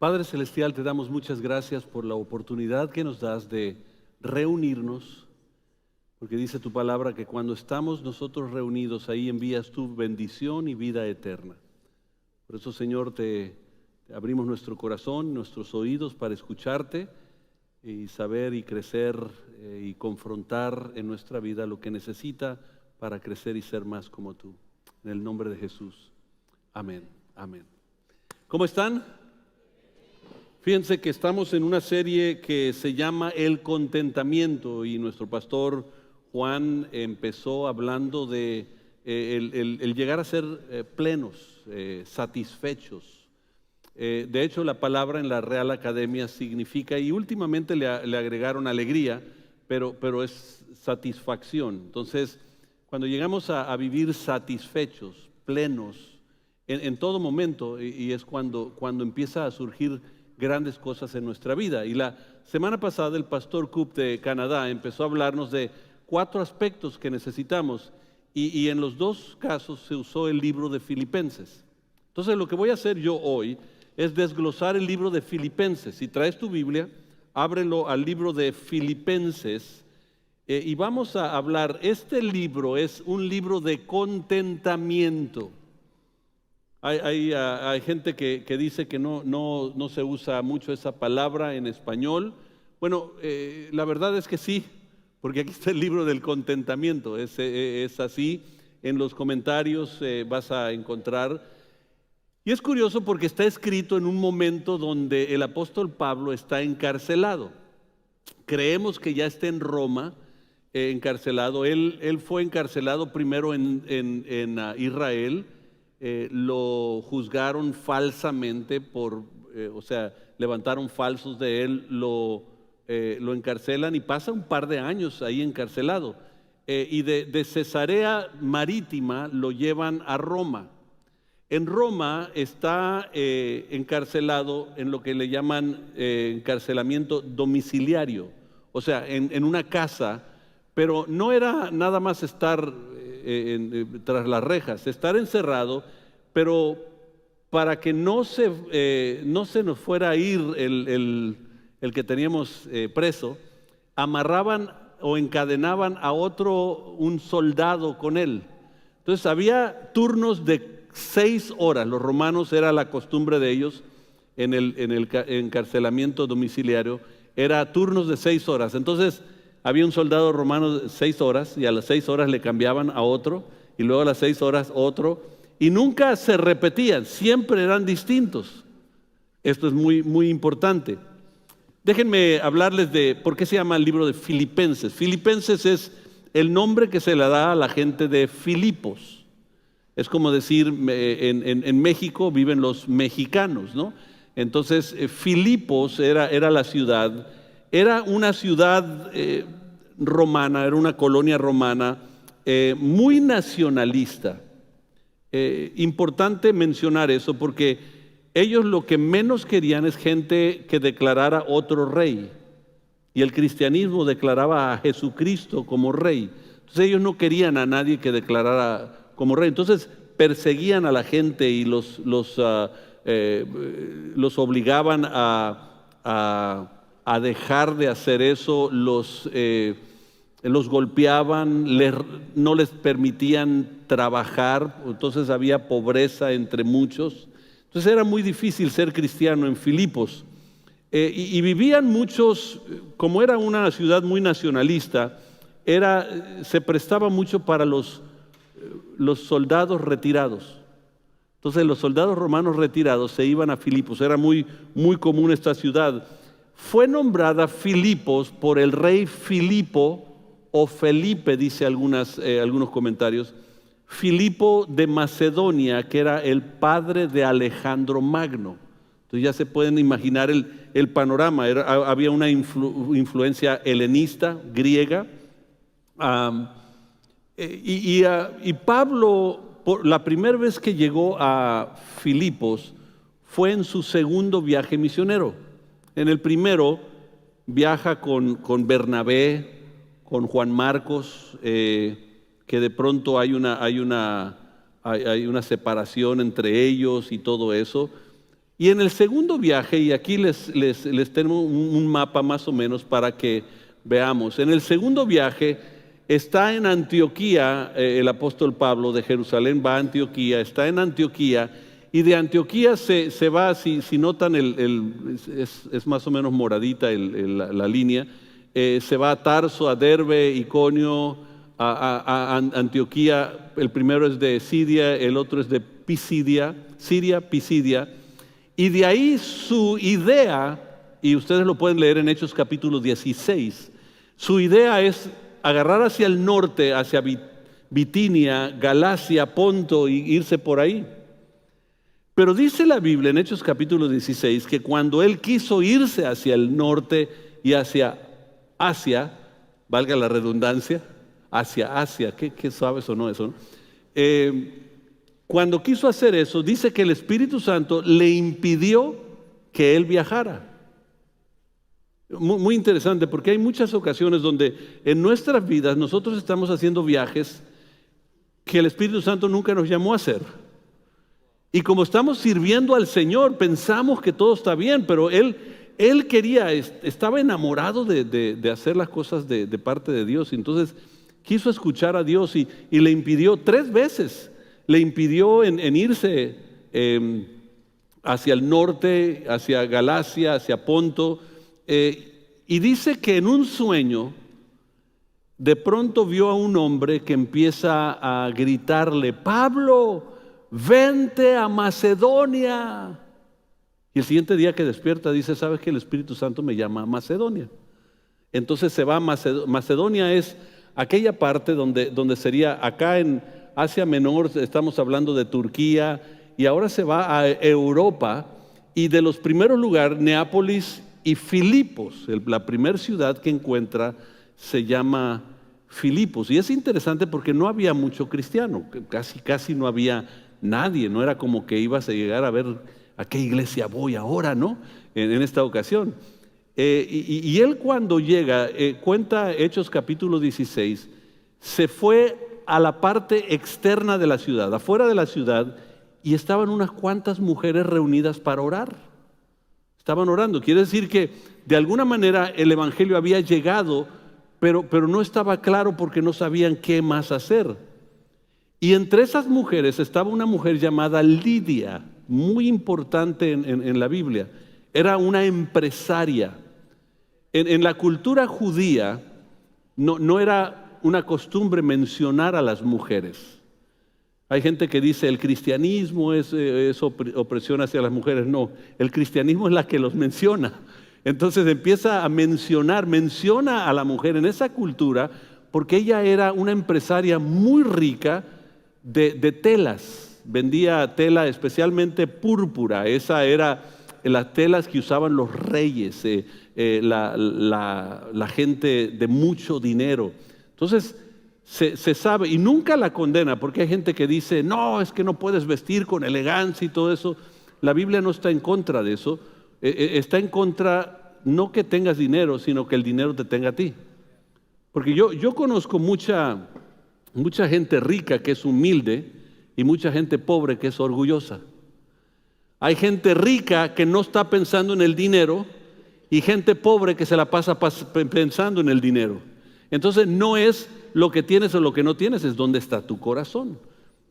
Padre Celestial, te damos muchas gracias por la oportunidad que nos das de reunirnos, porque dice tu palabra que cuando estamos nosotros reunidos, ahí envías tu bendición y vida eterna. Por eso, Señor, te abrimos nuestro corazón, nuestros oídos para escucharte y saber y crecer y confrontar en nuestra vida lo que necesita para crecer y ser más como tú. En el nombre de Jesús. Amén. Amén. ¿Cómo están? Fíjense que estamos en una serie que se llama El Contentamiento y nuestro pastor Juan empezó hablando de el llegar a ser plenos, satisfechos. De hecho, la palabra en la Real Academia significa, y últimamente le agregaron alegría, pero es satisfacción. Entonces, cuando llegamos a vivir satisfechos, plenos, en todo momento, y es cuando empieza a surgir grandes cosas en nuestra vida. Y la semana pasada el pastor Coop de Canadá empezó a hablarnos de 4 aspectos que necesitamos y en los 2 casos se usó el libro de Filipenses. Entonces lo que voy a hacer yo hoy es desglosar el libro de Filipenses. Si traes tu Biblia, ábrelo al libro de Filipenses y vamos a hablar. Este libro es un libro de contentamiento. Hay gente que dice que no se usa mucho esa palabra en español. Bueno, la verdad es que sí, porque aquí está el libro del contentamiento. Es así, en los comentarios vas a encontrar. Y es curioso porque está escrito en un momento donde el apóstol Pablo está encarcelado. Creemos que ya está en Roma, encarcelado. Él fue encarcelado primero en Israel. Lo juzgaron falsamente levantaron falsos de él, lo encarcelan y pasa un par de años ahí encarcelado. Y de Cesarea Marítima lo llevan a Roma. En Roma está encarcelado en lo que le llaman encarcelamiento domiciliario, o sea, en una casa, pero no era nada más estar tras las rejas, estar encerrado, pero para que no se nos fuera a ir el que teníamos preso, amarraban o encadenaban a un soldado con él. Entonces había turnos de 6 horas, los romanos era la costumbre de ellos en el encarcelamiento domiciliario, era turnos de 6 horas. Entonces había un soldado romano de 6 horas y a las 6 horas le cambiaban a otro y luego a las 6 horas otro y nunca se repetían, siempre eran distintos. Esto es muy, muy importante. Déjenme hablarles de por qué se llama el libro de Filipenses. Filipenses es el nombre que se le da a la gente de Filipos. Es como decir, en México viven los mexicanos, ¿no? Entonces, Filipos era la ciudad. Era una ciudad romana, era una colonia romana muy nacionalista. Importante mencionar eso porque ellos lo que menos querían es gente que declarara otro rey. Y el cristianismo declaraba a Jesucristo como rey. Entonces ellos no querían a nadie que declarara como rey. Entonces perseguían a la gente y los obligaban a dejar de hacer eso, los golpeaban, no les permitían trabajar, entonces había pobreza entre muchos. Entonces era muy difícil ser cristiano en Filipos. Y vivían muchos, como era una ciudad muy nacionalista, se prestaba mucho para los soldados retirados. Entonces los soldados romanos retirados se iban a Filipos, era muy, muy común esta ciudad. Fue nombrada Filipos por el rey Filipo o Felipe, dice algunos comentarios, Filipo de Macedonia, que era el padre de Alejandro Magno. Entonces ya se pueden imaginar el panorama. Había una influencia helenista, griega. Y Pablo, la primera vez que llegó a Filipos, fue en su segundo viaje misionero. En el primero viaja con Bernabé, con Juan Marcos, que de pronto hay una separación entre ellos y todo eso. Y en el segundo viaje, y aquí les tengo un mapa más o menos para que veamos. En el segundo viaje está en Antioquía, el apóstol Pablo de Jerusalén va a Antioquía, está en Antioquía, y de Antioquía se va, si notan, es más o menos moradita la línea, se va a Tarso, a Derbe, Iconio, a Antioquía. El primero es de Siria, el otro es de Pisidia, y de ahí su idea, y ustedes lo pueden leer en Hechos capítulo 16, su idea es agarrar hacia el norte, hacia Bitinia, Galacia, Ponto, y irse por ahí. Pero dice la Biblia en Hechos capítulo 16 que cuando él quiso irse hacia el norte y hacia Asia, valga la redundancia, hacia Asia, qué suave sonó eso, ¿no? Cuando quiso hacer eso, dice que el Espíritu Santo le impidió que él viajara. Muy interesante, porque hay muchas ocasiones donde en nuestras vidas nosotros estamos haciendo viajes que el Espíritu Santo nunca nos llamó a hacer. Y como estamos sirviendo al Señor, pensamos que todo está bien, pero Él estaba enamorado de hacer las cosas de parte de Dios. Entonces quiso escuchar a Dios y le impidió 3 veces. Le impidió en irse hacia el norte, hacia Galacia, hacia Ponto. Y dice que en un sueño de pronto vio a un hombre que empieza a gritarle: Pablo, vente a Macedonia. Y el siguiente día que despierta dice: ¿sabes que el Espíritu Santo me llama a Macedonia? Entonces se va a Macedonia. Macedonia es aquella parte donde sería acá en Asia Menor, estamos hablando de Turquía, y ahora se va a Europa, y de los primeros lugares, Neápolis y Filipos, la primera ciudad que encuentra se llama Filipos. Y es interesante porque no había mucho cristiano, casi no había nadie, no era como que ibas a llegar a ver a qué iglesia voy ahora, ¿no? En esta ocasión. Y él cuando llega, cuenta Hechos capítulo 16, se fue a la parte externa de la ciudad, afuera de la ciudad, y estaban unas cuantas mujeres reunidas para orar. Estaban orando. Quiere decir que de alguna manera el evangelio había llegado, pero no estaba claro porque no sabían qué más hacer. Y entre esas mujeres estaba una mujer llamada Lidia, muy importante en la Biblia. Era una empresaria. En la cultura judía no era una costumbre mencionar a las mujeres. Hay gente que dice el cristianismo es opresión hacia las mujeres. No, el cristianismo es la que los menciona. Entonces empieza a menciona a la mujer en esa cultura porque ella era una empresaria muy rica de telas. Vendía tela especialmente púrpura. Esa era las telas que usaban los reyes, la gente de mucho dinero. Entonces se sabe, y nunca la condena, porque hay gente que dice, no, es que no puedes vestir con elegancia y todo eso. La Biblia no está en contra de eso. Está en contra, no que tengas dinero, sino que el dinero te tenga a ti. Porque yo conozco mucha gente rica que es humilde y mucha gente pobre que es orgullosa. Hay gente rica que no está pensando en el dinero y gente pobre que se la pasa pensando en el dinero. Entonces no es lo que tienes o lo que no tienes, es dónde está tu corazón.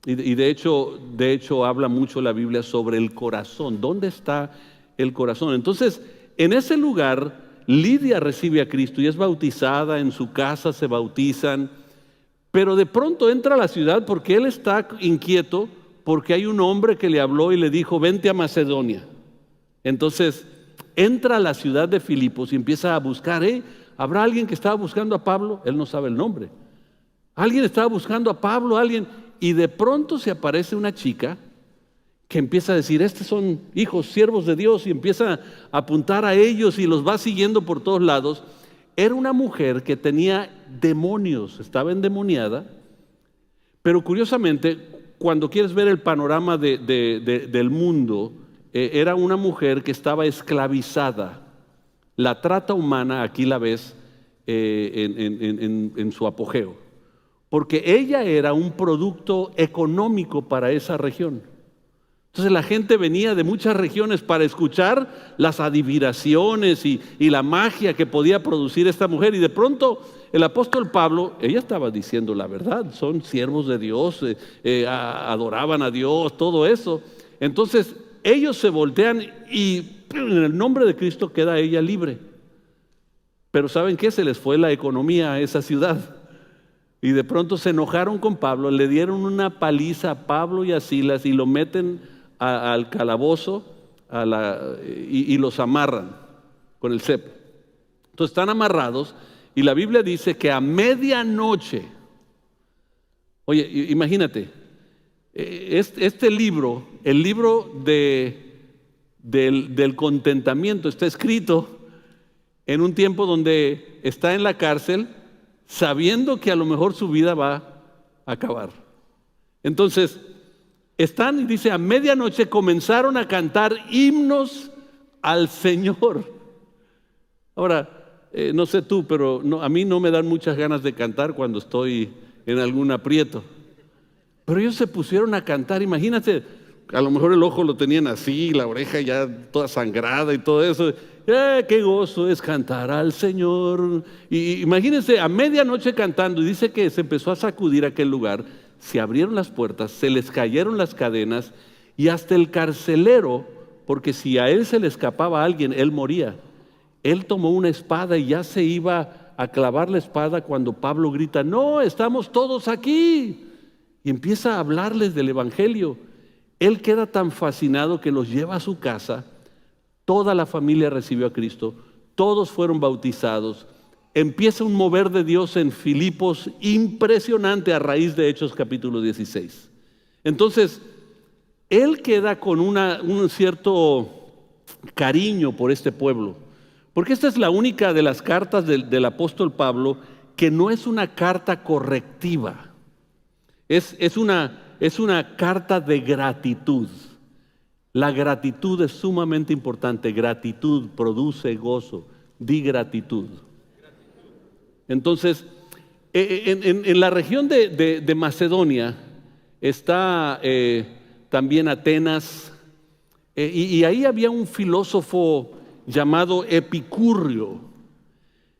Y de hecho habla mucho la Biblia sobre el corazón. ¿Dónde está el corazón? Entonces, en ese lugar, Lidia recibe a Cristo y es bautizada, en su casa se bautizan, pero de pronto entra a la ciudad porque él está inquieto, porque hay un hombre que le habló y le dijo, vente a Macedonia. Entonces, entra a la ciudad de Filipos y empieza a buscar, ¿habrá alguien que estaba buscando a Pablo? Él no sabe el nombre. Alguien estaba buscando a Pablo, y de pronto se aparece una chica que empieza a decir, estos son hijos, siervos de Dios, y empieza a apuntar a ellos y los va siguiendo por todos lados. Era una mujer que tenía demonios, estaba endemoniada, pero curiosamente, cuando quieres ver el panorama del mundo, era una mujer que estaba esclavizada. La trata humana, aquí la ves en su apogeo, porque ella era un producto económico para esa región. Entonces la gente venía de muchas regiones para escuchar las adivinaciones y la magia que podía producir esta mujer. Y de pronto el apóstol Pablo, ella estaba diciendo la verdad, son siervos de Dios, adoraban a Dios, todo eso. Entonces ellos se voltean y en el nombre de Cristo queda ella libre. Pero ¿saben qué? Se les fue la economía a esa ciudad. Y de pronto se enojaron con Pablo, le dieron una paliza a Pablo y a Silas y lo meten al calabozo y los amarran con el cepo. Entonces están amarrados y la Biblia dice que a medianoche, oye, imagínate, este libro, el libro del contentamiento, está escrito en un tiempo donde está en la cárcel, sabiendo que a lo mejor su vida va a acabar. Entonces, están, y dice, a medianoche comenzaron a cantar himnos al Señor. Ahora, no sé tú, pero a mí no me dan muchas ganas de cantar cuando estoy en algún aprieto. Pero ellos se pusieron a cantar, imagínate, a lo mejor el ojo lo tenían así, la oreja ya toda sangrada y todo eso. Qué gozo es cantar al Señor. Y imagínense, a medianoche cantando, y dice que se empezó a sacudir aquel lugar, se abrieron las puertas, se les cayeron las cadenas, y hasta el carcelero, porque si a él se le escapaba a alguien, él moría. Él tomó una espada y ya se iba a clavar la espada cuando Pablo grita, no, estamos todos aquí. Y empieza a hablarles del evangelio. Él queda tan fascinado que los lleva a su casa. Toda la familia recibió a Cristo, todos fueron bautizados. Empieza un mover de Dios en Filipos impresionante a raíz de Hechos capítulo 16. Entonces, él queda con un cierto cariño por este pueblo, porque esta es la única de las cartas del apóstol Pablo que no es una carta correctiva, es una carta de gratitud. La gratitud es sumamente importante. Gratitud produce gozo. Di gratitud. Entonces, en la región de Macedonia está también Atenas, y ahí había un filósofo llamado Epicurrio.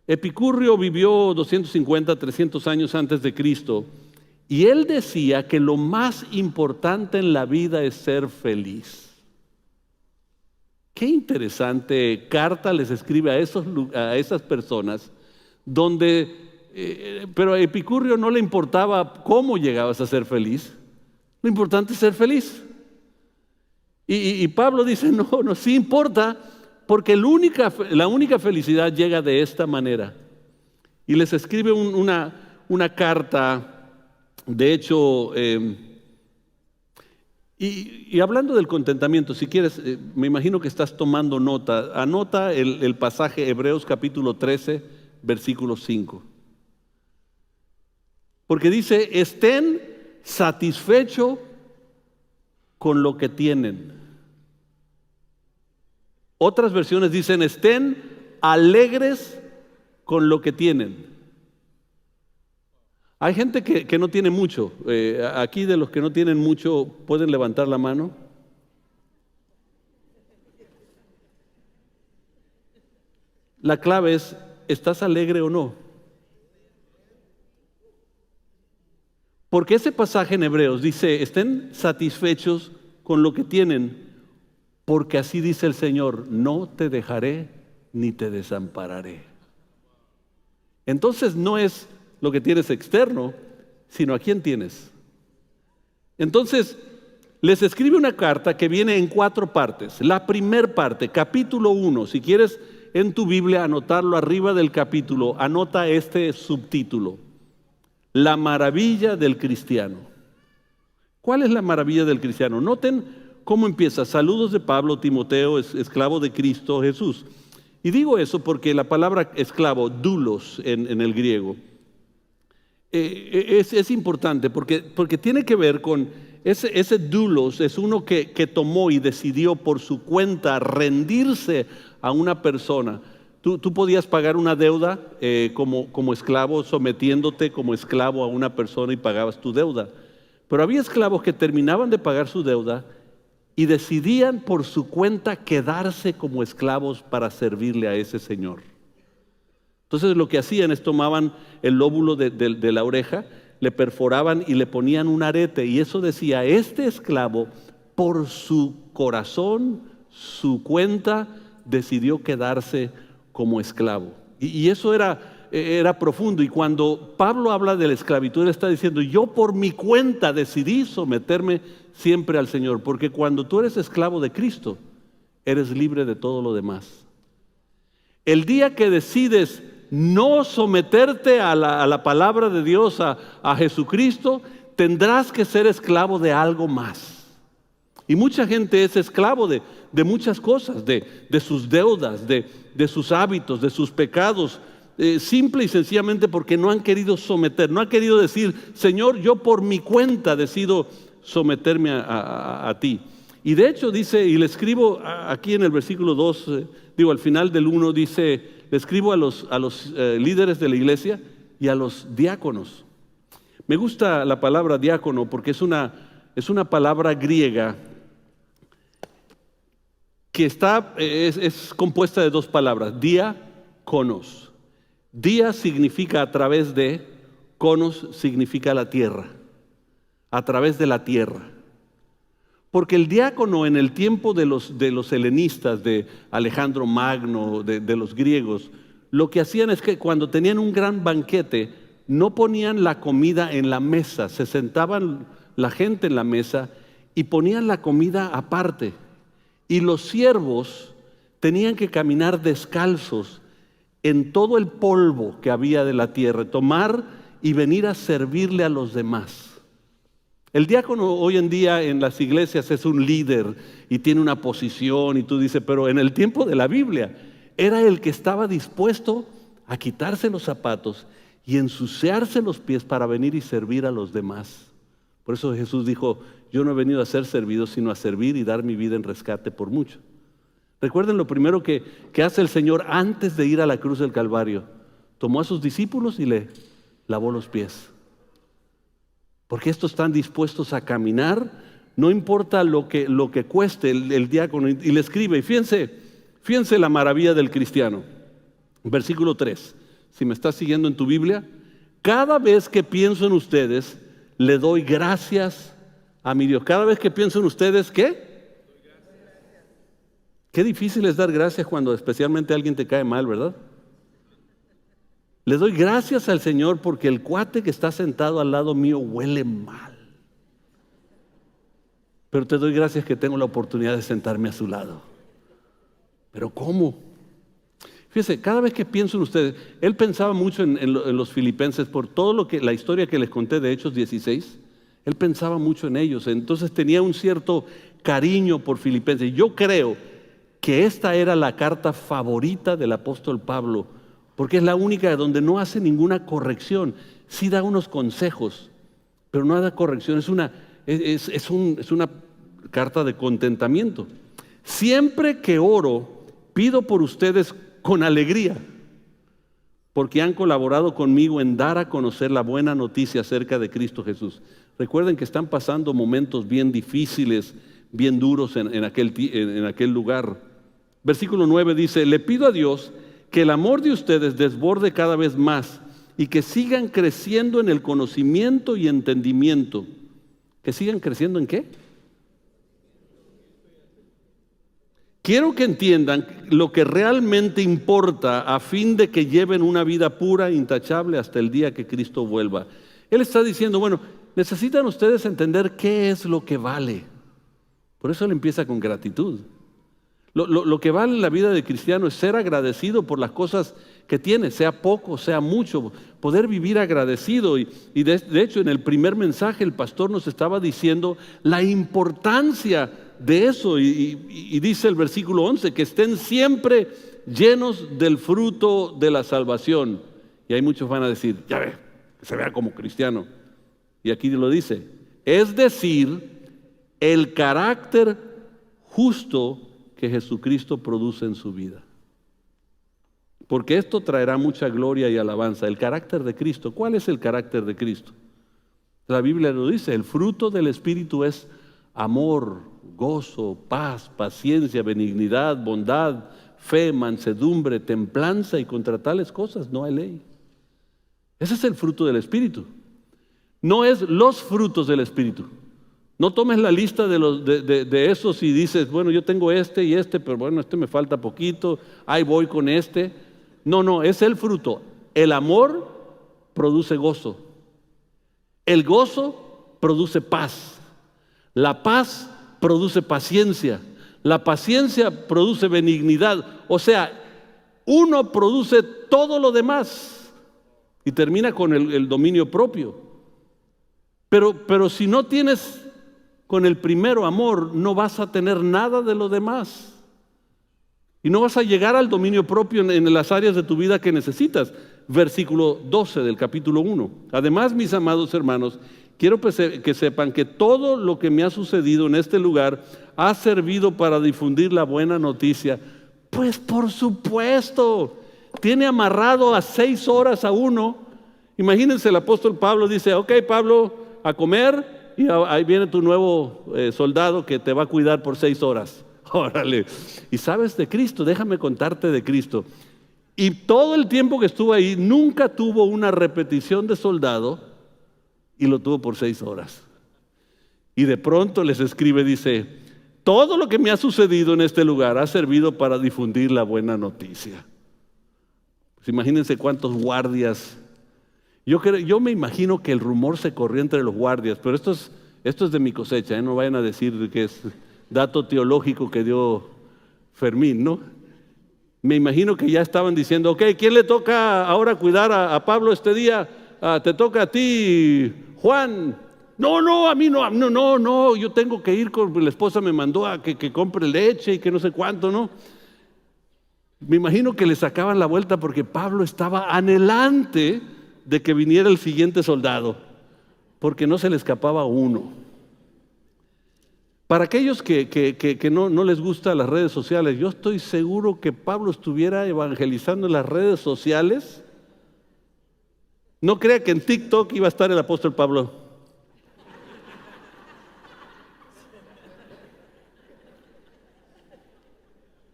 Epicurrio vivió 250, 300 años antes de Cristo, y él decía que lo más importante en la vida es ser feliz. Qué interesante carta les escribe a esas personas, pero a Epicurrio no le importaba cómo llegabas a ser feliz, lo importante es ser feliz. Y Pablo dice, no, sí importa, porque la única felicidad llega de esta manera. Y les escribe una carta, de hecho, y hablando del contentamiento, si quieres, me imagino que estás tomando nota. Anota el pasaje Hebreos capítulo 13, versículo 5. Porque dice, estén satisfechos con lo que tienen. Otras versiones dicen, estén alegres con lo que tienen. Hay gente que no tiene mucho. Aquí de los que no tienen mucho, ¿pueden levantar la mano? La clave es, ¿estás alegre o no? Porque ese pasaje en Hebreos dice, estén satisfechos con lo que tienen, porque así dice el Señor, no te dejaré ni te desampararé. Entonces no es lo que tienes externo, sino a quién tienes. Entonces, les escribe una carta que viene en 4 partes. La primera parte, capítulo 1, si quieres en tu Biblia anotarlo arriba del capítulo, anota este subtítulo: La maravilla del cristiano. ¿Cuál es la maravilla del cristiano? Noten cómo empieza. Saludos de Pablo, Timoteo, esclavo de Cristo Jesús. Y digo eso porque la palabra esclavo, doulos en el griego, es importante porque tiene que ver con ese doulos, es uno que tomó y decidió por su cuenta rendirse a una persona. Tú podías pagar una deuda como esclavo, sometiéndote como esclavo a una persona y pagabas tu deuda. Pero había esclavos que terminaban de pagar su deuda y decidían por su cuenta quedarse como esclavos para servirle a ese señor. Entonces lo que hacían es tomaban el lóbulo de la oreja, le perforaban y le ponían un arete, y eso decía: este esclavo por su corazón, su cuenta, decidió quedarse como esclavo. Y eso era profundo. Y cuando Pablo habla de la esclavitud, él está diciendo: yo por mi cuenta decidí someterme siempre al Señor, porque cuando tú eres esclavo de Cristo, eres libre de todo lo demás. El día que decides no someterte a la palabra de Dios, a Jesucristo, tendrás que ser esclavo de algo más. Y mucha gente es esclavo de muchas cosas, de sus deudas, de sus hábitos, de sus pecados, simple y sencillamente porque no han querido someter, no han querido decir: Señor, yo por mi cuenta decido someterme a ti. Y de hecho dice, y le escribo aquí en el versículo 2, al final del 1 dice: le escribo a los líderes de la iglesia y a los diáconos. Me gusta la palabra diácono porque es una palabra griega que es compuesta de dos palabras: diáconos. Día significa a través de, conos significa la tierra, a través de la tierra. Porque el diácono en el tiempo de los helenistas, de Alejandro Magno, de los griegos, lo que hacían es que cuando tenían un gran banquete, no ponían la comida en la mesa, se sentaban la gente en la mesa y ponían la comida aparte. Y los siervos tenían que caminar descalzos en todo el polvo que había de la tierra, tomar y venir a servirle a los demás. El diácono hoy en día en las iglesias es un líder y tiene una posición, y tú dices: pero en el tiempo de la Biblia era el que estaba dispuesto a quitarse los zapatos y ensuciarse los pies para venir y servir a los demás. Por eso Jesús dijo: yo no he venido a ser servido, sino a servir y dar mi vida en rescate por mucho. Recuerden lo primero que hace el Señor antes de ir a la cruz del Calvario: tomó a sus discípulos y le lavó los pies. Porque estos están dispuestos a caminar, no importa lo que cueste el diácono, y le escribe. Y fíjense la maravilla del cristiano. Versículo 3, si me estás siguiendo en tu Biblia: cada vez que pienso en ustedes, le doy gracias a mi Dios. Cada vez que pienso en ustedes, ¿qué? Qué difícil es dar gracias cuando especialmente alguien te cae mal, ¿verdad? Le doy gracias al Señor porque el cuate que está sentado al lado mío huele mal. Pero te doy gracias que tengo la oportunidad de sentarme a su lado. ¿Pero cómo? Fíjense, cada vez que pienso en ustedes, él pensaba mucho en los filipenses por todo la historia que les conté de Hechos 16. Él pensaba mucho en ellos, entonces tenía un cierto cariño por Filipenses. Yo creo que esta era la carta favorita del apóstol Pablo, porque es la única donde no hace ninguna corrección. Sí da unos consejos, pero no da corrección. Es una carta de contentamiento. Siempre que oro, pido por ustedes con alegría, porque han colaborado conmigo en dar a conocer la buena noticia acerca de Cristo Jesús. Recuerden que están pasando momentos bien difíciles, bien duros en aquel lugar. Versículo 9 dice: le pido a Dios que el amor de ustedes desborde cada vez más y que sigan creciendo en el conocimiento y entendimiento. ¿Que sigan creciendo en qué? Quiero que entiendan lo que realmente importa a fin de que lleven una vida pura e intachable hasta el día que Cristo vuelva. Él está diciendo: bueno, necesitan ustedes entender qué es lo que vale. Por eso él empieza con gratitud. Lo que vale en la vida de cristiano es ser agradecido por las cosas que tiene, sea poco, sea mucho, poder vivir agradecido. Y de hecho en el primer mensaje el pastor nos estaba diciendo la importancia de eso, y dice el versículo 11, que estén siempre llenos del fruto de la salvación. Y hay muchos van a decir: ya ve, que se vea como cristiano. Y aquí lo dice, es decir, el carácter justo que Jesucristo produce en su vida. Porque esto traerá mucha gloria y alabanza. El carácter de Cristo. ¿Cuál es el carácter de Cristo? La Biblia lo dice: el fruto del Espíritu es amor, gozo, paz, paciencia, benignidad, bondad, fe, mansedumbre, templanza, y contra tales cosas no hay ley. Ese es el fruto del Espíritu. No es los frutos del Espíritu. No tomes la lista de esos y dices, bueno, yo tengo este y este, pero bueno, este me falta poquito, ahí voy con este. No, es el fruto. El amor produce gozo. El gozo produce paz. La paz produce paciencia. La paciencia produce benignidad. O sea, uno produce todo lo demás y termina con el dominio propio. Pero si no tienes con el primero amor, no vas a tener nada de lo demás. Y no vas a llegar al dominio propio en las áreas de tu vida que necesitas. Versículo 12 del capítulo 1. Además, mis amados hermanos, quiero que sepan que todo lo que me ha sucedido en este lugar ha servido para difundir la buena noticia. Pues por supuesto, tiene amarrado a 6 horas a uno. Imagínense, el apóstol Pablo dice, ok, Pablo, a comer, y ahí viene tu nuevo soldado que te va a cuidar por 6 horas. Órale. Y sabes de Cristo, déjame contarte de Cristo. Y todo el tiempo que estuvo ahí, nunca tuvo una repetición de soldado, y lo tuvo por 6 horas. Y de pronto les escribe, dice, todo lo que me ha sucedido en este lugar ha servido para difundir la buena noticia. Pues imagínense cuántos guardias. Yo me imagino que el rumor se corrió entre los guardias, pero esto es de mi cosecha, no vayan a decir que es dato teológico que dio Fermín, ¿no? Me imagino que ya estaban diciendo, ok, ¿quién le toca ahora cuidar a Pablo este día? Te toca a ti, Juan. No, a mí no, yo tengo que ir, la esposa me mandó a que compre leche y que no sé cuánto, ¿no? Me imagino que le sacaban la vuelta porque Pablo estaba anhelante de que viniera el siguiente soldado, porque no se le escapaba uno. Para aquellos que no les gustan las redes sociales, yo estoy seguro que Pablo estuviera evangelizando en las redes sociales. No crea que en TikTok iba a estar el apóstol Pablo.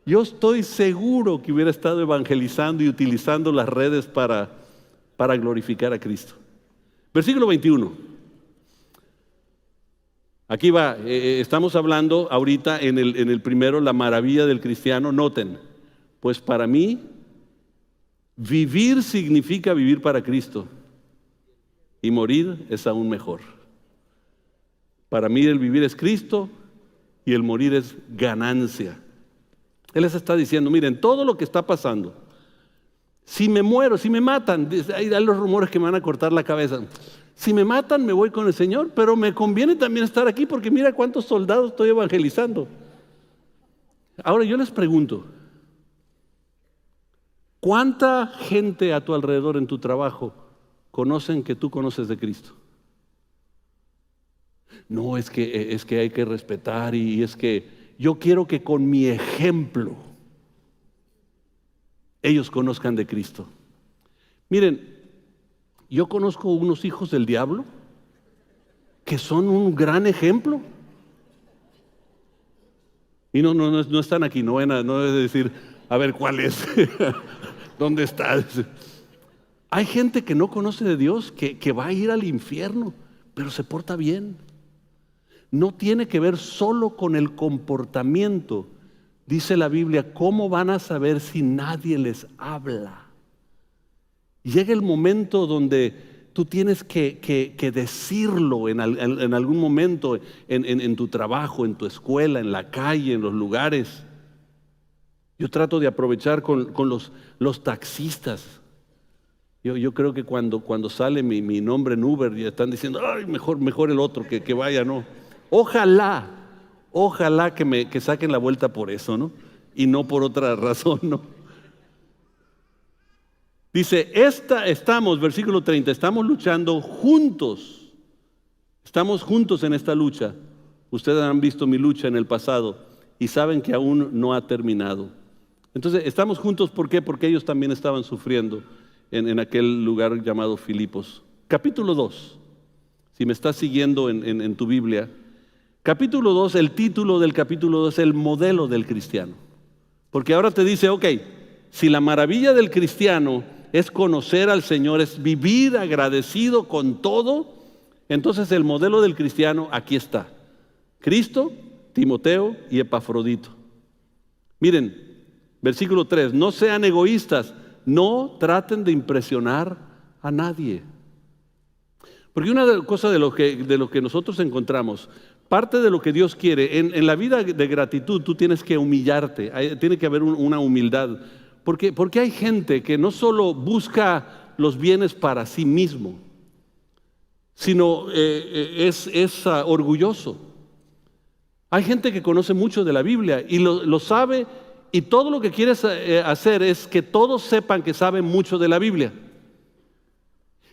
Yo estoy seguro que hubiera estado evangelizando y utilizando las redes para glorificar a Cristo. Versículo 21. Aquí va, estamos hablando ahorita en el primero, la maravilla del cristiano. Noten, pues para mí, vivir significa vivir para Cristo y morir es aún mejor. Para mí el vivir es Cristo y el morir es ganancia. Él les está diciendo, miren, todo lo que está pasando, si me muero, si me matan, hay los rumores que me van a cortar la cabeza. Si me matan, me voy con el Señor, pero me conviene también estar aquí porque mira cuántos soldados estoy evangelizando. Ahora yo les pregunto, ¿cuánta gente a tu alrededor en tu trabajo conocen que tú conoces de Cristo? No, es que hay que respetar y es que yo quiero que con mi ejemplo ellos conozcan de Cristo. Miren, yo conozco unos hijos del diablo que son un gran ejemplo. Y no están aquí, no es decir, a ver cuál es, ¿dónde está? Hay gente que no conoce de Dios, que va a ir al infierno, pero se porta bien. No tiene que ver solo con el comportamiento. Dice la Biblia, ¿cómo van a saber si nadie les habla? Llega el momento donde tú tienes que decirlo en algún momento, en tu trabajo, en tu escuela, en la calle, en los lugares. Yo trato de aprovechar con los taxistas. Yo creo que cuando sale mi nombre en Uber, ya están diciendo, ay, mejor el otro, que vaya, ¿no? Ojalá que saquen la vuelta por eso, ¿no? Y no por otra razón, ¿no? Dice, versículo 30, estamos luchando juntos. Estamos juntos en esta lucha. Ustedes han visto mi lucha en el pasado y saben que aún no ha terminado. Entonces, estamos juntos, ¿por qué? Porque ellos también estaban sufriendo en aquel lugar llamado Filipos. Capítulo 2, si me estás siguiendo en tu Biblia, Capítulo 2, el título del capítulo 2 es el modelo del cristiano. Porque ahora te dice, ok, si la maravilla del cristiano es conocer al Señor, es vivir agradecido con todo, entonces el modelo del cristiano aquí está. Cristo, Timoteo y Epafrodito. Miren, versículo 3, no sean egoístas, no traten de impresionar a nadie. Porque una cosa de lo que nosotros encontramos, parte de lo que Dios quiere, en la vida de gratitud tú tienes que humillarte, tiene que haber una humildad. Porque hay gente que no solo busca los bienes para sí mismo, sino es orgulloso. Hay gente que conoce mucho de la Biblia y lo sabe, y todo lo que quiere hacer es que todos sepan que saben mucho de la Biblia.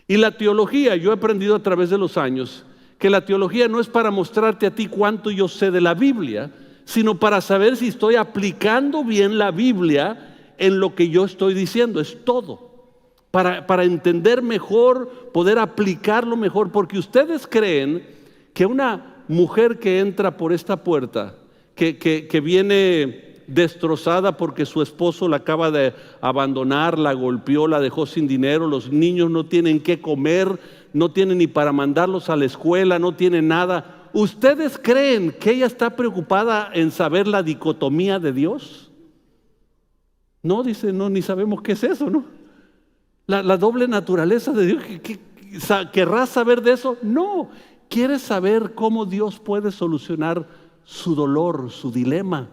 Y la teología, yo he aprendido a través de los años que la teología no es para mostrarte a ti cuánto yo sé de la Biblia, sino para saber si estoy aplicando bien la Biblia en lo que yo estoy diciendo. Es todo. Para entender mejor, poder aplicarlo mejor, porque ustedes creen que una mujer que entra por esta puerta, que viene destrozada porque su esposo la acaba de abandonar, la golpeó, la dejó sin dinero, los niños no tienen qué comer, no tienen ni para mandarlos a la escuela, no tienen nada. ¿Ustedes creen que ella está preocupada en saber la dicotomía de Dios? No, dice, no, ni sabemos qué es eso, ¿no? La doble naturaleza de Dios, ¿querrás saber de eso? No, quieres saber cómo Dios puede solucionar su dolor, su dilema.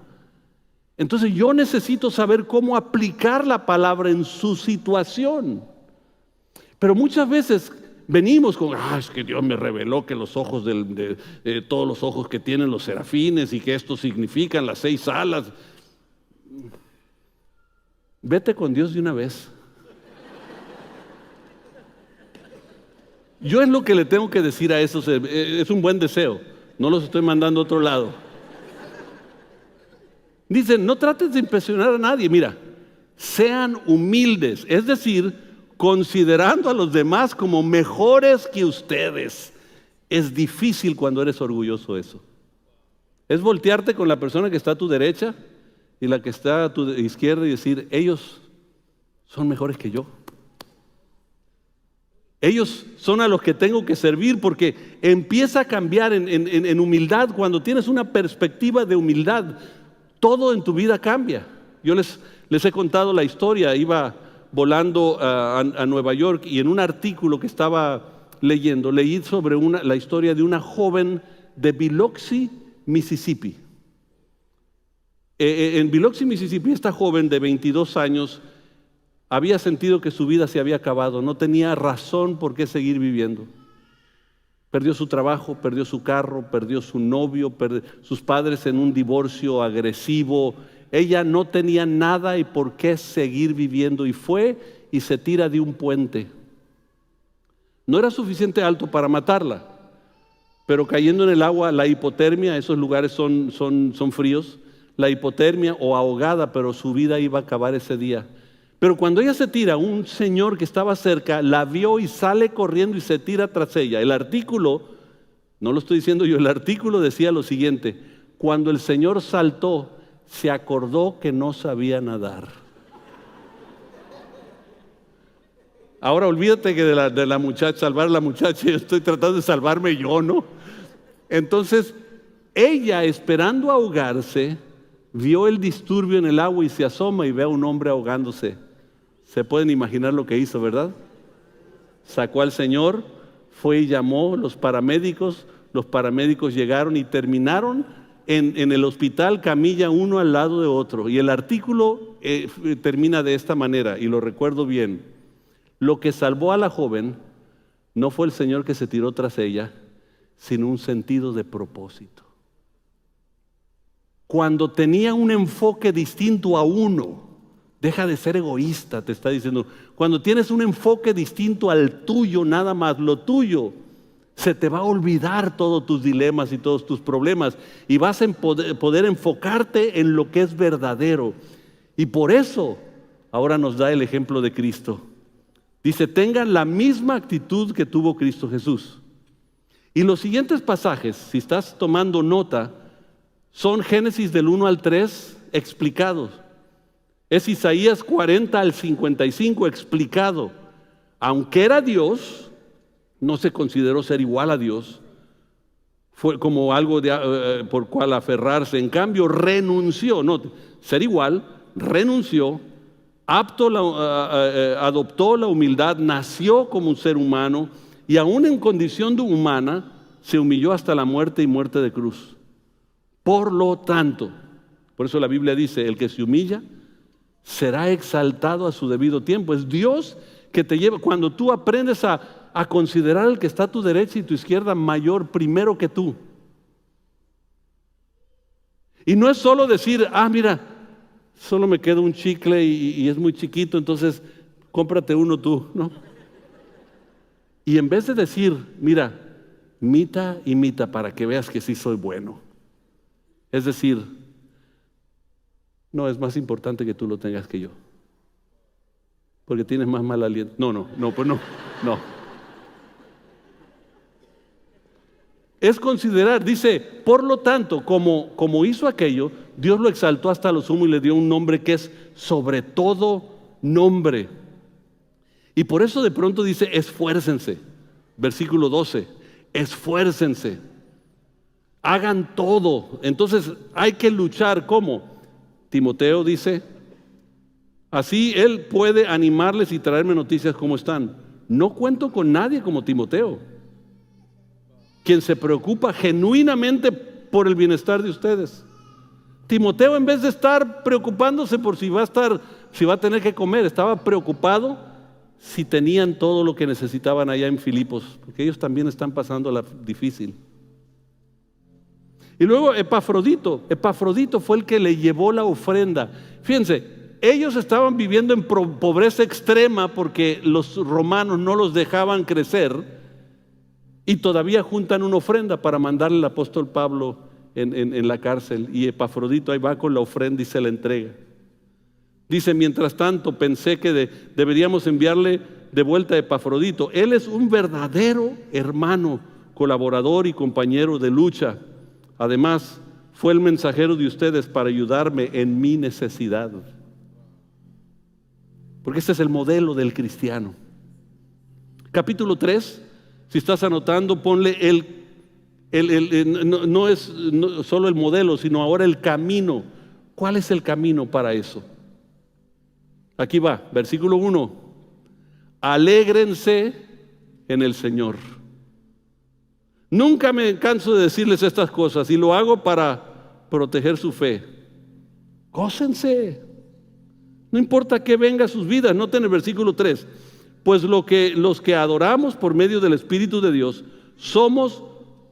Entonces yo necesito saber cómo aplicar la palabra en su situación. Pero muchas veces venimos con, es que Dios me reveló que los ojos todos los ojos que tienen los serafines y que esto significan las 6 alas. Vete con Dios de una vez. Yo es lo que le tengo que decir a esos, es un buen deseo, no los estoy mandando a otro lado. Dicen, no trates de impresionar a nadie, mira, sean humildes, es decir, considerando a los demás como mejores que ustedes. Es difícil cuando eres orgulloso eso. Es voltearte con la persona que está a tu derecha y la que está a tu izquierda y decir, ellos son mejores que yo. Ellos son a los que tengo que servir, porque empieza a cambiar en humildad. Cuando tienes una perspectiva de humildad, todo en tu vida cambia. Yo les he contado la historia. Iba volando a Nueva York y en un artículo que estaba leyendo, leí sobre la historia de una joven de Biloxi, Mississippi. En Biloxi, Mississippi, esta joven de 22 años había sentido que su vida se había acabado, no tenía razón por qué seguir viviendo. Perdió su trabajo, perdió su carro, perdió su novio, sus padres en un divorcio agresivo. Ella no tenía nada y por qué seguir viviendo, y fue y se tira de un puente. No era suficiente alto para matarla, pero cayendo en el agua, la hipotermia, esos lugares son fríos, la hipotermia o ahogada, pero su vida iba a acabar ese día. Pero cuando ella se tira, un señor que estaba cerca la vio y sale corriendo y se tira tras ella. El artículo, no lo estoy diciendo yo, el artículo decía lo siguiente: cuando el señor saltó, se acordó que no sabía nadar. Ahora olvídate que de la muchacha, salvar a la muchacha, yo estoy tratando de salvarme yo, ¿no? Entonces, ella, esperando ahogarse, vio el disturbio en el agua y se asoma y ve a un hombre ahogándose. Se pueden imaginar lo que hizo, ¿verdad? Sacó al señor, fue y llamó los paramédicos llegaron y terminaron en el hospital, camilla uno al lado de otro. Y el artículo termina de esta manera, y lo recuerdo bien: lo que salvó a la joven no fue el señor que se tiró tras ella, sino un sentido de propósito. Cuando tenía un enfoque distinto a uno, deja de ser egoísta, te está diciendo. Cuando tienes un enfoque distinto al tuyo, nada más lo tuyo, se te va a olvidar todos tus dilemas y todos tus problemas, y vas a poder enfocarte en lo que es verdadero. Y por eso ahora nos da el ejemplo de Cristo. Dice, tengan la misma actitud que tuvo Cristo Jesús. Y los siguientes pasajes, si estás tomando nota, son Génesis del 1 al 3 explicados. Es Isaías 40 al 55 explicado. Aunque era Dios, no se consideró ser igual a Dios. Fue como algo por cual aferrarse. En cambio, renunció. No, ser igual, renunció, adoptó la humildad, nació como un ser humano y aún en condición de humana se humilló hasta la muerte y muerte de cruz. Por lo tanto, por eso la Biblia dice, el que se humilla será exaltado a su debido tiempo. Es Dios que te lleva. Cuando tú aprendes a considerar al que está a tu derecha y tu izquierda mayor primero que tú. Y no es solo decir, mira, solo me queda un chicle y es muy chiquito, entonces cómprate uno tú, ¿no? Y en vez de decir, mira, imita para que veas que sí soy bueno. Es decir, no, es más importante que tú lo tengas que yo. Porque tienes más mal aliento. No. Es considerar, dice, por lo tanto, como hizo aquello, Dios lo exaltó hasta lo sumo y le dio un nombre que es sobre todo nombre. Y por eso de pronto dice, esfuércense. Versículo 12, esfuércense. Hagan todo. Entonces hay que luchar. ¿Cómo? Timoteo dice, así él puede animarles y traerme noticias como están. No cuento con nadie como Timoteo, quien se preocupa genuinamente por el bienestar de ustedes. Timoteo, en vez de estar preocupándose por si va a tener que comer, estaba preocupado si tenían todo lo que necesitaban allá en Filipos, porque ellos también están pasando la difícil. Y luego Epafrodito fue el que le llevó la ofrenda. Fíjense, ellos estaban viviendo en pobreza extrema porque los romanos no los dejaban crecer. Y todavía juntan una ofrenda para mandarle al apóstol Pablo en la cárcel. Y Epafrodito ahí va con la ofrenda y se la entrega. Dice, mientras tanto pensé que deberíamos enviarle de vuelta a Epafrodito. Él es un verdadero hermano, colaborador y compañero de lucha. Además, fue el mensajero de ustedes para ayudarme en mi necesidad. Porque este es el modelo del cristiano. Capítulo 3. Si estás anotando, ponle no es solo el modelo, sino ahora el camino. ¿Cuál es el camino para eso? Aquí va, versículo 1. Alégrense en el Señor. Nunca me canso de decirles estas cosas y lo hago para proteger su fe. Gócense. No importa que venga a sus vidas. Noten el versículo 3. Pues los que adoramos por medio del Espíritu de Dios somos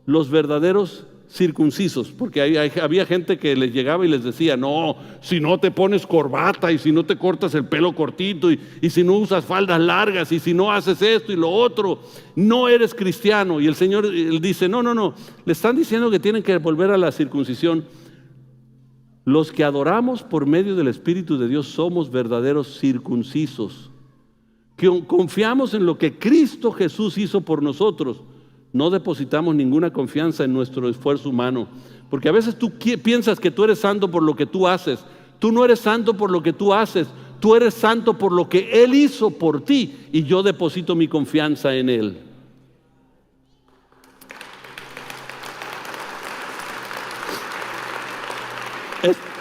los verdaderos circuncisos, porque había gente que les llegaba y les decía, no, si no te pones corbata y si no te cortas el pelo cortito y si no usas faldas largas y si no haces esto y lo otro, no eres cristiano. Y el Señor él dice, no, le están diciendo que tienen que volver a la circuncisión. Los que adoramos por medio del Espíritu de Dios somos verdaderos circuncisos, que confiamos en lo que Cristo Jesús hizo por nosotros. No depositamos ninguna confianza en nuestro esfuerzo humano, porque a veces tú piensas que tú eres santo por lo que tú haces. Tú no eres santo por lo que tú haces, tú eres santo por lo que Él hizo por ti, y yo deposito mi confianza en Él.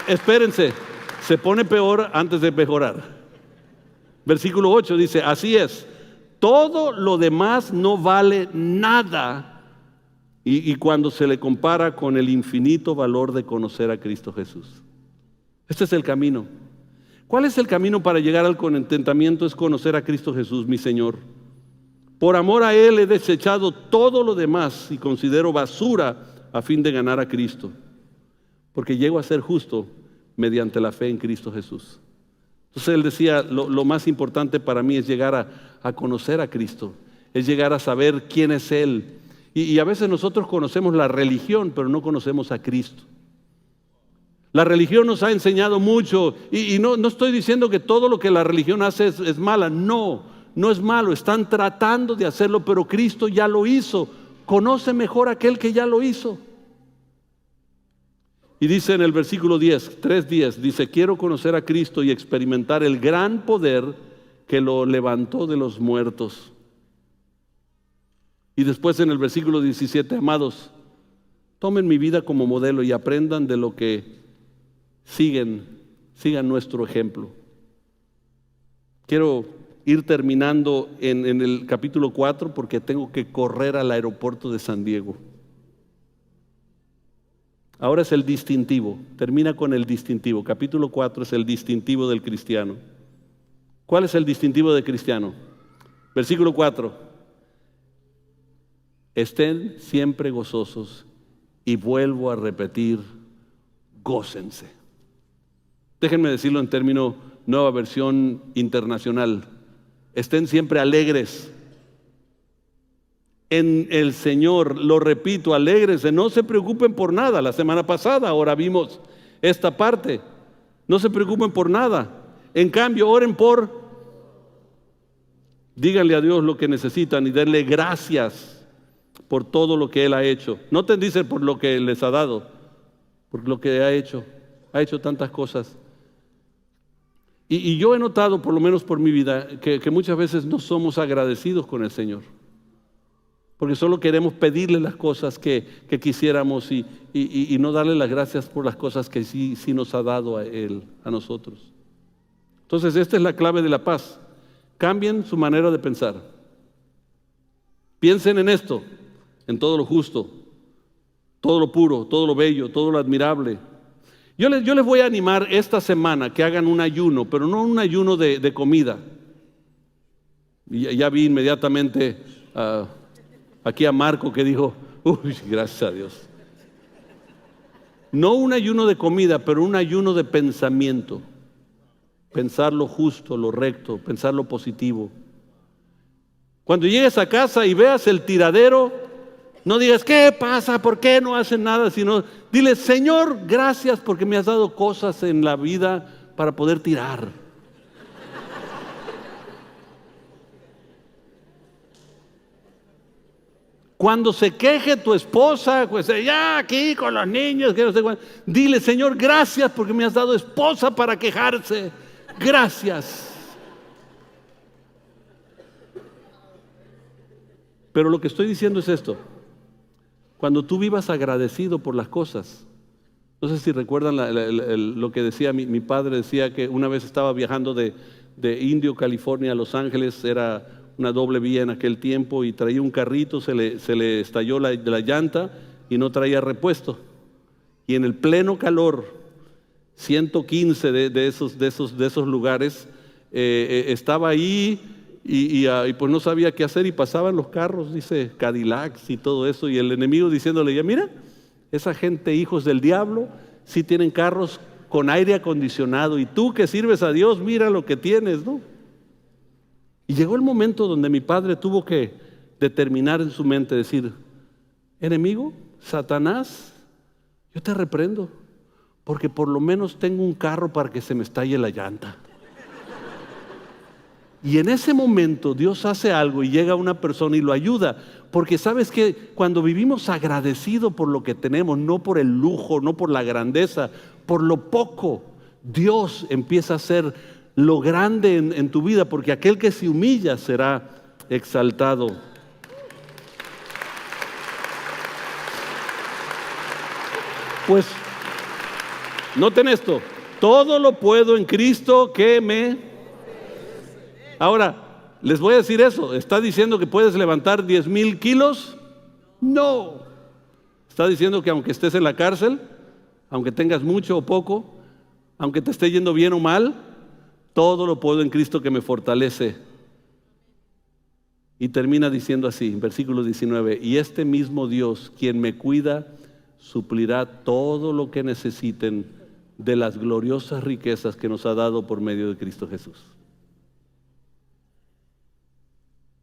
Espérense, se pone peor antes de mejorar. Versículo 8 dice, así es, todo lo demás no vale nada y cuando se le compara con el infinito valor de conocer a Cristo Jesús. Este es el camino. ¿Cuál es el camino para llegar al contentamiento? Es conocer a Cristo Jesús, mi Señor. Por amor a Él he desechado todo lo demás y considero basura a fin de ganar a Cristo, porque llego a ser justo mediante la fe en Cristo Jesús. Entonces él decía, lo más importante para mí es llegar a conocer a Cristo, es llegar a saber quién es Él. Y a veces nosotros conocemos la religión, pero no conocemos a Cristo. La religión nos ha enseñado mucho, y no estoy diciendo que todo lo que la religión hace es mala, no es malo, están tratando de hacerlo, pero Cristo ya lo hizo conoce mejor aquel que ya lo hizo. Y dice en el versículo 10, 3:10, dice, quiero conocer a Cristo y experimentar el gran poder que lo levantó de los muertos. Y después en el versículo 17, amados, tomen mi vida como modelo y aprendan de lo que sigan nuestro ejemplo. Quiero ir terminando en el capítulo 4 porque tengo que correr al aeropuerto de San Diego. Ahora es el distintivo, termina con el distintivo. Capítulo 4 es el distintivo del cristiano. ¿Cuál es el distintivo del cristiano? Versículo 4. Estén siempre gozosos y vuelvo a repetir, gócense. Déjenme decirlo en término nueva versión internacional. Estén siempre alegres en el Señor, lo repito, alégrense, no se preocupen por nada. La semana pasada ahora vimos esta parte, no se preocupen por nada. En cambio, oren díganle a Dios lo que necesitan y denle gracias por todo lo que Él ha hecho. No te dicen por lo que les ha dado, por lo que ha hecho tantas cosas. Y yo he notado, por lo menos por mi vida, que muchas veces no somos agradecidos con el Señor. Porque solo queremos pedirle las cosas que quisiéramos y no darle las gracias por las cosas que sí nos ha dado a Él, a nosotros. Entonces, esta es la clave de la paz. Cambien su manera de pensar. Piensen en esto, en todo lo justo, todo lo puro, todo lo bello, todo lo admirable. Yo les voy a animar esta semana que hagan un ayuno, pero no un ayuno de comida. Y ya vi inmediatamente aquí a Marco que dijo, uy, gracias a Dios. No un ayuno de comida, pero un ayuno de pensamiento. Pensar lo justo, lo recto, pensar lo positivo. Cuando llegues a casa y veas el tiradero, no digas, ¿qué pasa? ¿Por qué no hacen nada? Sino dile, Señor, gracias porque me has dado cosas en la vida para poder tirar. Cuando se queje tu esposa, pues ya aquí con los niños, que no sé cuánto, dile, Señor, gracias porque me has dado esposa para quejarse. Gracias. Pero lo que estoy diciendo es esto. Cuando tú vivas agradecido por las cosas, no sé si recuerdan lo que decía mi padre, decía que una vez estaba viajando de Indio, California a Los Ángeles, era una doble vía en aquel tiempo, y traía un carrito, se le estalló la llanta y no traía repuesto. Y en el pleno calor, 115 de esos lugares, estaba ahí y pues no sabía qué hacer y pasaban los carros, dice Cadillacs y todo eso, y el enemigo diciéndole, ya mira, esa gente hijos del diablo sí tienen carros con aire acondicionado y tú que sirves a Dios, mira lo que tienes, ¿no? Y llegó el momento donde mi padre tuvo que determinar en su mente, decir, enemigo, Satanás, yo te reprendo, porque por lo menos tengo un carro para que se me estalle la llanta. Y en ese momento Dios hace algo y llega una persona y lo ayuda, porque sabes que cuando vivimos agradecidos por lo que tenemos, no por el lujo, no por la grandeza, por lo poco, Dios empieza a hacer lo grande en tu vida, porque aquel que se humilla será exaltado. Pues, noten esto, todo lo puedo en Cristo que me... Ahora, les voy a decir eso, ¿está diciendo que puedes levantar 10,000 kilos? No. ¿Está diciendo que aunque estés en la cárcel, aunque tengas mucho o poco, aunque te esté yendo bien o mal, todo lo puedo en Cristo que me fortalece? Y termina diciendo así, versículo 19, y este mismo Dios, quien me cuida, suplirá todo lo que necesiten de las gloriosas riquezas que nos ha dado por medio de Cristo Jesús.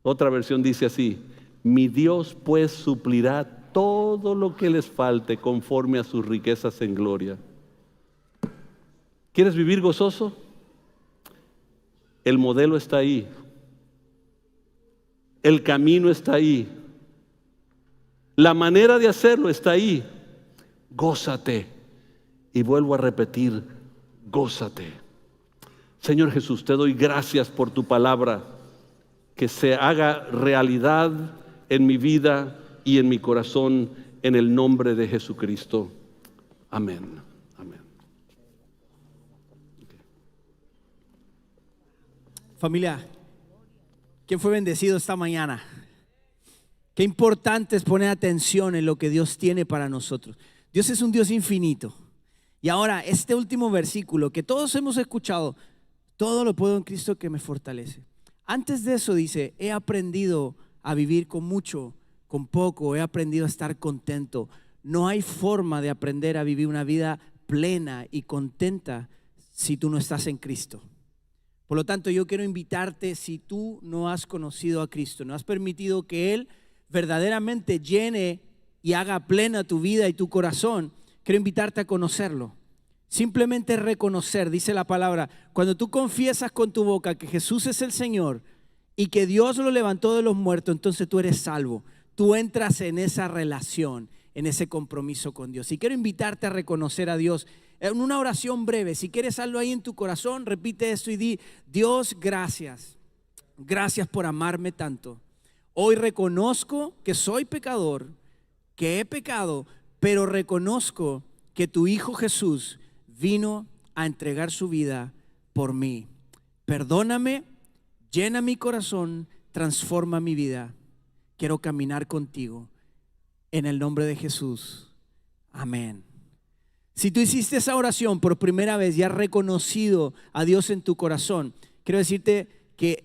Otra versión dice así, mi Dios pues suplirá todo lo que les falte conforme a sus riquezas en gloria. ¿Quieres vivir gozoso? El modelo está ahí. El camino está ahí. La manera de hacerlo está ahí. Gózate. Y vuelvo a repetir, gózate. Señor Jesús, te doy gracias por tu palabra, que se haga realidad en mi vida y en mi corazón, en el nombre de Jesucristo. Amén. Amén. Familia, ¿quién fue bendecido esta mañana? Qué importante es poner atención en lo que Dios tiene para nosotros. Dios es un Dios infinito. Y ahora, este último versículo que todos hemos escuchado, todo lo puedo en Cristo que me fortalece. Antes de eso dice, he aprendido a vivir con mucho, con poco, he aprendido a estar contento. No hay forma de aprender a vivir una vida plena y contenta si tú no estás en Cristo. Por lo tanto, yo quiero invitarte, si tú no has conocido a Cristo, no has permitido que Él verdaderamente llene y haga plena tu vida y tu corazón, quiero invitarte a conocerlo. Simplemente reconocer, dice la palabra, cuando tú confiesas con tu boca que Jesús es el Señor y que Dios lo levantó de los muertos, entonces tú eres salvo. Tú entras en esa relación, en ese compromiso con Dios. Y quiero invitarte a reconocer a Dios en una oración breve. Si quieres hacerlo ahí en tu corazón, repite esto y di: Dios, gracias. Gracias por amarme tanto. Hoy reconozco que soy pecador, que he pecado, pero reconozco que tu Hijo Jesús vino a entregar su vida por mí. Perdóname, llena mi corazón, transforma mi vida. Quiero caminar contigo. En el nombre de Jesús. Amén. Si tú hiciste esa oración por primera vez y has reconocido a Dios en tu corazón, quiero decirte que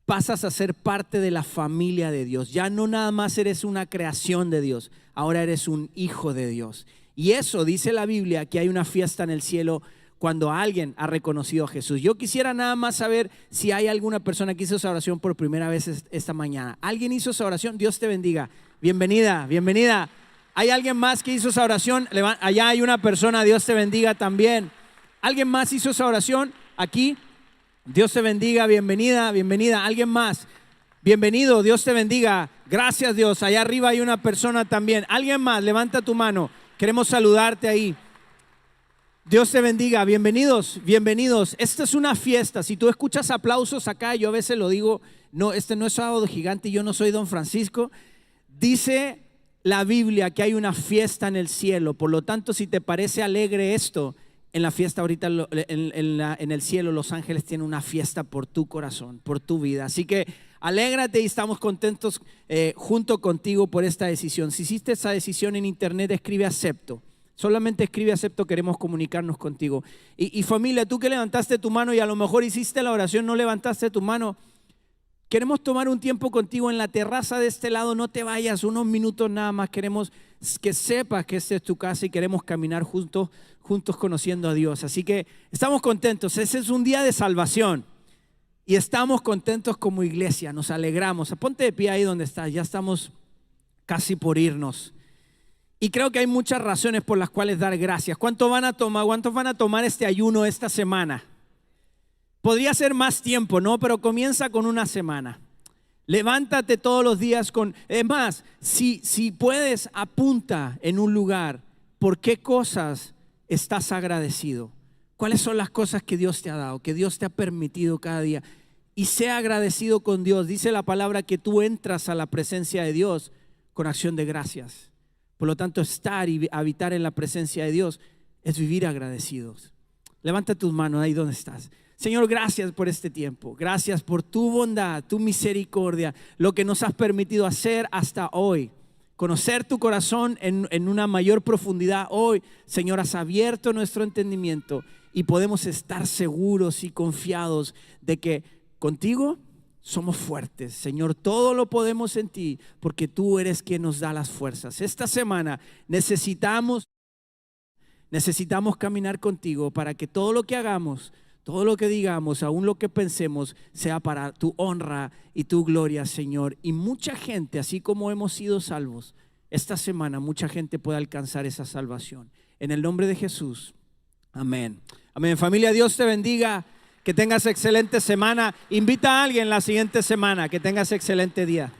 pasas a ser parte de la familia de Dios. Ya no nada más eres una creación de Dios, ahora eres un hijo de Dios. Y eso dice la Biblia, que hay una fiesta en el cielo cuando alguien ha reconocido a Jesús. Yo quisiera nada más saber si hay alguna persona que hizo esa oración por primera vez esta mañana. ¿Alguien hizo esa oración? Dios te bendiga. Bienvenida, bienvenida. ¿Hay alguien más que hizo esa oración? Allá hay una persona, Dios te bendiga también. ¿Alguien más hizo esa oración? Aquí. Dios te bendiga, bienvenida, bienvenida. ¿Alguien más? Bienvenido, Dios te bendiga. Gracias, Dios. Allá arriba hay una persona también. ¿Alguien más? Levanta tu mano. Queremos saludarte ahí. Dios te bendiga. Bienvenidos, bienvenidos. Esta es una fiesta. Si tú escuchas aplausos acá, yo a veces lo digo, no, este no es Sábado Gigante, yo no soy Don Francisco. Dice la Biblia que hay una fiesta en el cielo. Por lo tanto, si te parece alegre esto, en la fiesta ahorita en el cielo los ángeles tienen una fiesta por tu corazón, por tu vida. Así que alégrate y estamos contentos junto contigo por esta decisión. Si hiciste esa decisión en internet, escribe acepto. Solamente escribe acepto, queremos comunicarnos contigo. Y familia, tú que levantaste tu mano y a lo mejor hiciste la oración, no levantaste tu mano, queremos tomar un tiempo contigo en la terraza de este lado. No te vayas, unos minutos nada más. Queremos que sepas que esta es tu casa y queremos caminar juntos conociendo a Dios. Así que estamos contentos. Ese es un día de salvación y estamos contentos como iglesia. Nos alegramos. Ponte de pie ahí donde estás. Ya estamos casi por irnos. Y creo que hay muchas razones por las cuales dar gracias. ¿Cuántos van a tomar este ayuno esta semana? Podría ser más tiempo, ¿no? Pero comienza con una semana. Levántate todos los días es más, si puedes, apunta en un lugar por qué cosas estás agradecido. ¿Cuáles son las cosas que Dios te ha dado, que Dios te ha permitido cada día? Y sea agradecido con Dios. Dice la palabra que tú entras a la presencia de Dios con acción de gracias. Por lo tanto, estar y habitar en la presencia de Dios es vivir agradecidos. Levanta tus manos ahí donde estás. Señor, gracias por este tiempo. Gracias por tu bondad, tu misericordia, lo que nos has permitido hacer hasta hoy. Conocer tu corazón en una mayor profundidad hoy. Señor, has abierto nuestro entendimiento y podemos estar seguros y confiados de que contigo somos fuertes. Señor, todo lo podemos en ti porque tú eres quien nos da las fuerzas. Esta semana necesitamos caminar contigo para que todo lo que hagamos, todo lo que digamos, aún lo que pensemos, sea para tu honra y tu gloria, Señor. Y mucha gente, así como hemos sido salvos, esta semana mucha gente puede alcanzar esa salvación. En el nombre de Jesús. Amén. Amén. Familia, Dios te bendiga. Que tengas excelente semana. Invita a alguien la siguiente semana. Que tengas excelente día.